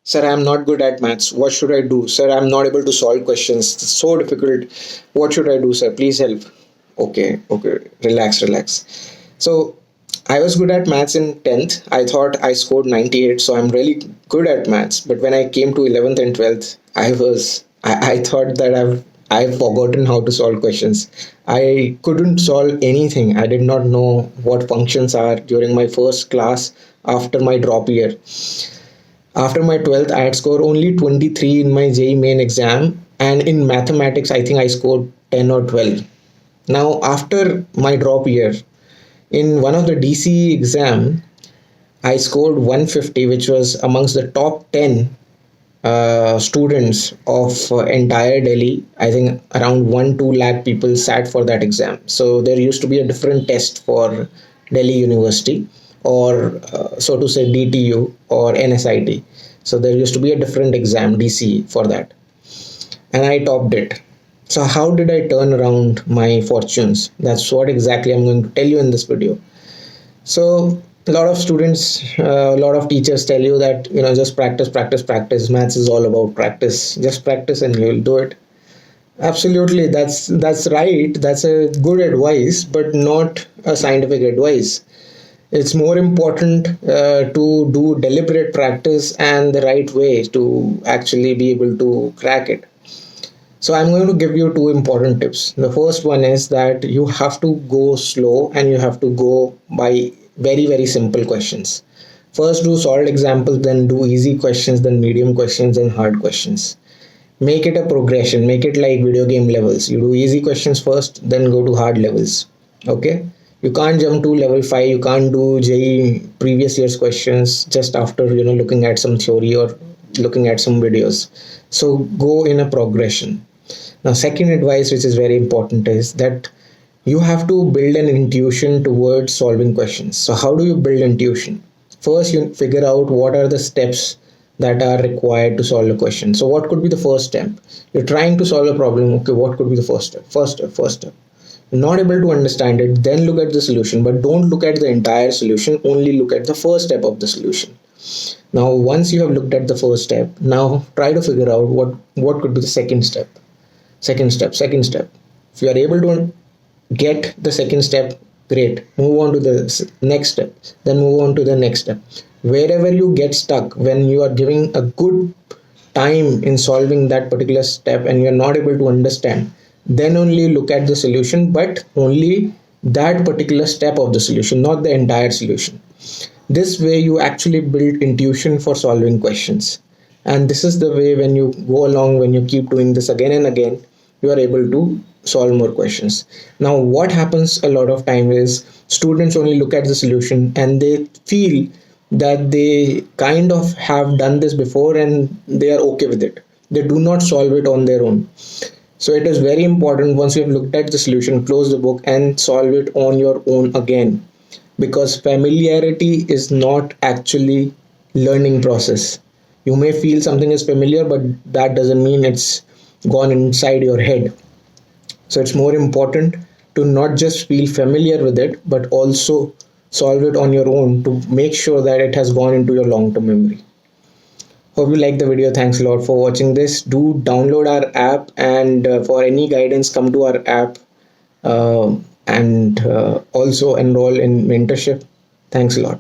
Sir, I'm not good at maths. What should I do? Sir, I'm not able to solve questions. It's so difficult. What should I do, sir? Please help. Okay, okay. Relax, relax. So, I was good at maths in 10th. I thought I scored 98, so I'm really good at maths. But when I came to 11th and 12th, I thought that I've forgotten how to solve questions. I couldn't solve anything. I did not know what functions are during my first class after my drop year. After my 12th, I had scored only 23 in my JEE main exam, and in mathematics, I think I scored 10 or 12. Now, after my drop year, in one of the DCE exam, I scored 150, which was amongst the top 10 students of entire Delhi. I think around 1 2 lakh people sat for that exam. So there used to be a different test for Delhi University, or so to say DTU or NSIT. So there used to be a different exam, DCE, for that, and I topped it. So how did I turn around my fortunes? That's what exactly I'm going to tell you in this video. So a lot of students, a lot of teachers tell you that just practice, practice, practice. Maths is all about practice. Just practice and you'll do it. Absolutely, that's right. That's a good advice, but not a scientific advice. It's more important to do deliberate practice and the right way to actually be able to crack it. So I'm going to give you two important tips. The first one is that you have to go slow and you have to go by very, very simple questions. First do solved examples, then do easy questions, then medium questions, and hard questions. Make it a progression, make it like video game levels. You do easy questions first, then go to hard levels. Okay? You can't jump to level 5, you can't do JEE previous year's questions just after looking at some theory or looking at some videos. So go in a progression. Now, second advice, which is very important, is that you have to build an intuition towards solving questions. So how do you build intuition? First, you figure out what are the steps that are required to solve a question. So what could be the first step? You're trying to solve a problem. Okay, what could be the first step? First step. Not able to understand it, then look at the solution, but don't look at the entire solution, only look at the first step of the solution. Now, once you have looked at the first step, now try to figure out what could be the second step. Second step. If you are able to get the second step, great. Move on to the next step, then move on to the next step. Wherever you get stuck, when you are giving a good time in solving that particular step and you are not able to understand, then only look at the solution, but only that particular step of the solution, not the entire solution. This way you actually build intuition for solving questions. And this is the way, when you go along, when you keep doing this again and again, you are able to solve more questions. Now, what happens a lot of time is students only look at the solution and they feel that they kind of have done this before and they are okay with it. They do not solve it on their own. So it is very important, once you have looked at the solution, close the book and solve it on your own again. Because familiarity is not actually learning process. You may feel something is familiar, but that doesn't mean it's gone inside your head. So it's more important to not just feel familiar with it, but also solve it on your own to make sure that it has gone into your long-term memory. Hope you like the video. Thanks a lot for watching this. Do download our app, and for any guidance, come to our app, and also enroll in mentorship. Thanks a lot.